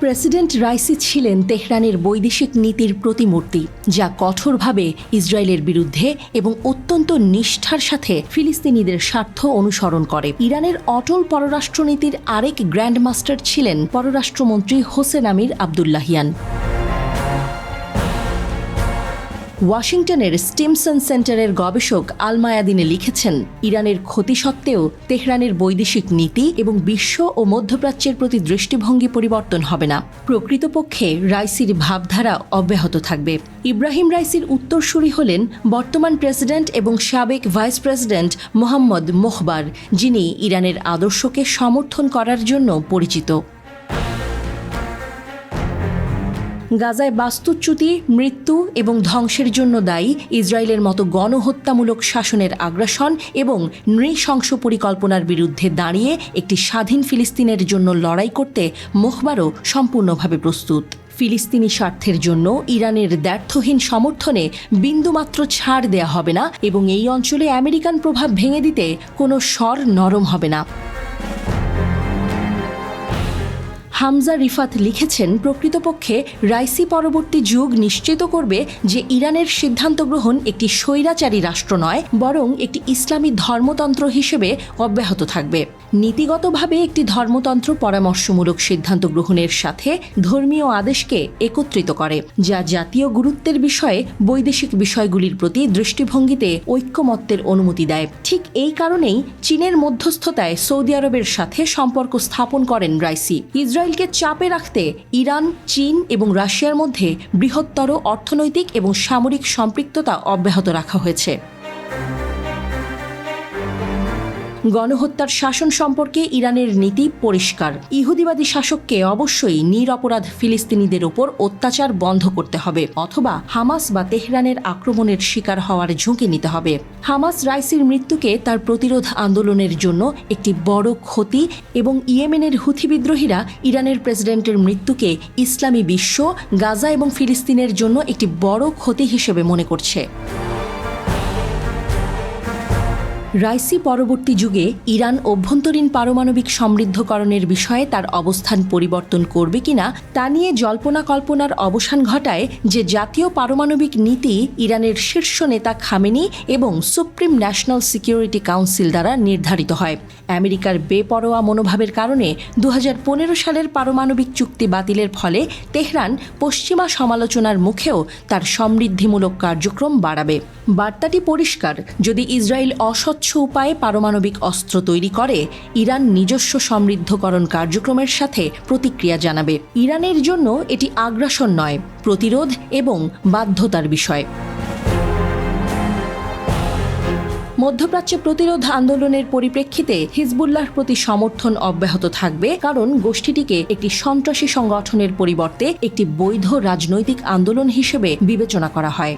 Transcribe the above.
President Raisi ছিলেন তেহরানের বৈদেশিক নীতির প্রতিমূর্তি, যা কঠোরভাবে ইসরায়েলের বিরুদ্ধে এবং অত্যন্ত নিষ্ঠার সাথে ফিলিস্তিনিদের স্বার্থ অনুসরণ করে। ইরানের অটল পররাষ্ট্রনীতির আরেক গ্র্যান্ডমাস্টার ছিলেন পররাষ্ট্রমন্ত্রী হোসেন আমির আবদুল্লাহিয়ান। ওয়াশিংটনের স্টিমসন সেন্টারের গবেষক আল মায়াদিনে লিখেছেন, ইরানের ক্ষতি সত্ত্বেও তেহরানের বৈদেশিক নীতি এবং বিশ্ব ও মধ্যপ্রাচ্যের প্রতি দৃষ্টিভঙ্গি পরিবর্তন হবে না। প্রকৃতপক্ষে রাইসির ভাবধারা অব্যাহত থাকবে। ইব্রাহিম রাইসির উত্তরসূরি হলেন বর্তমান প্রেসিডেন্ট এবং সাবেক ভাইস প্রেসিডেন্ট মোহাম্মদ মোখবার, যিনি ইরানের আদর্শকে সমর্থন করার জন্য পরিচিত। গাজায় বাস্তুচ্যুতি, মৃত্যু এবং ধ্বংসের জন্য দায়ী ইসরায়েলের মতো গণহত্যামূলক শাসনের আগ্রাসন এবং নৃশংস পরিকল্পনার বিরুদ্ধে দাঁড়িয়ে একটি স্বাধীন ফিলিস্তিনের জন্য লড়াই করতে মোখবারও সম্পূর্ণভাবে প্রস্তুত। ফিলিস্তিনি স্বার্থের জন্য ইরানের দ্ব্যর্থহীন সমর্থনে বিন্দুমাত্র ছাড় দেয়া হবে না এবং এই অঞ্চলে আমেরিকান প্রভাব ভেঙে দিতে কোনো স্বর নরম হবে না। হামজা রিফাত লিখেছেন, প্রকৃতপক্ষে রাইসি পরবর্তী যুগ নিশ্চিত করবে যে ইরানের সিদ্ধান্ত গ্রহণ একটি স্বৈরাচারী রাষ্ট্র নয়, বরং একটি ইসলামী ধর্মতন্ত্র হিসেবে অব্যাহত থাকবে। নীতিগতভাবে একটি ধর্মতন্ত্র পরামর্শমূলক সিদ্ধান্ত গ্রহণের সাথে ধর্মীয় আদেশকে একত্রিত করে, যা জাতীয় গুরুত্বের বিষয়ে বৈদেশিক বিষয়গুলির প্রতি দৃষ্টিভঙ্গিতে ঐক্যমত্যের অনুমতি দেয়। ঠিক এই কারণেই চীনের মধ্যস্থতায় সৌদি আরবের সাথে সম্পর্ক স্থাপন করেন রাইসি। ইসরায়েলকে চাপে রাখতে ইরান, চীন এবং রাশিয়ার মধ্যে বৃহত্তর অর্থনৈতিক এবং সামরিক সম্পৃক্ততা অব্যাহত রাখা হয়েছে। গণহত্যার শাসন সম্পর্কে ইরানের নীতি পরিষ্কার। ইহুদিবাদী শাসককে অবশ্যই নিরপরাধ ফিলিস্তিনিদের ওপর অত্যাচার বন্ধ করতে হবে, অথবা হামাস বা তেহরানের আক্রমণের শিকার হওয়ার ঝুঁকি নিতে হবে। হামাস রাইসির মৃত্যুকে তার প্রতিরোধ আন্দোলনের জন্য একটি বড় ক্ষতি এবং ইয়েমেনের হুথি বিদ্রোহীরা ইরানের প্রেসিডেন্টের মৃত্যুকে ইসলামী বিশ্ব, গাজা এবং ফিলিস্তিনের জন্য একটি বড় ক্ষতি হিসেবে মনে করছে। রাইসি পরবর্তী যুগে ইরান অভ্যন্তরীণ পারমাণবিক সমৃদ্ধকরণের বিষয়ে তার অবস্থান পরিবর্তন করবে কিনা তা নিয়ে জল্পনা কল্পনার অবসান ঘটায় যে জাতীয় পারমাণবিক নীতি ইরানের শীর্ষ নেতা খামেনি এবং সুপ্রিম ন্যাশনাল সিকিউরিটি কাউন্সিল দ্বারা নির্ধারিত হয়। আমেরিকার বেপরোয়া মনোভাবের কারণে 2015 সালের পারমাণবিক চুক্তি বাতিলের ফলে তেহরান পশ্চিমা সমালোচনার মুখেও তার সমৃদ্ধিমূলক কার্যক্রম বাড়াবে। বার্তাটি পরিষ্কার, যদি ইসরায়েল অস্বচ্ছ উপায়ে পারমাণবিক অস্ত্র তৈরি করে, ইরান নিজস্ব সমৃদ্ধকরণ কার্যক্রমের সাথে প্রতিক্রিয়া জানাবে। ইরানের জন্য এটি আগ্রাসন নয়, প্রতিরোধ এবং বাধ্যতার বিষয়। মধ্যপ্রাচ্যে প্রতিরোধ আন্দোলনের পরিপ্রেক্ষিতে হিজবুল্লাহর প্রতি সমর্থন অব্যাহত থাকবে, কারণ গোষ্ঠীটিকে একটি সন্ত্রাসী সংগঠনের পরিবর্তে একটি বৈধ রাজনৈতিক আন্দোলন হিসেবে বিবেচনা করা হয়।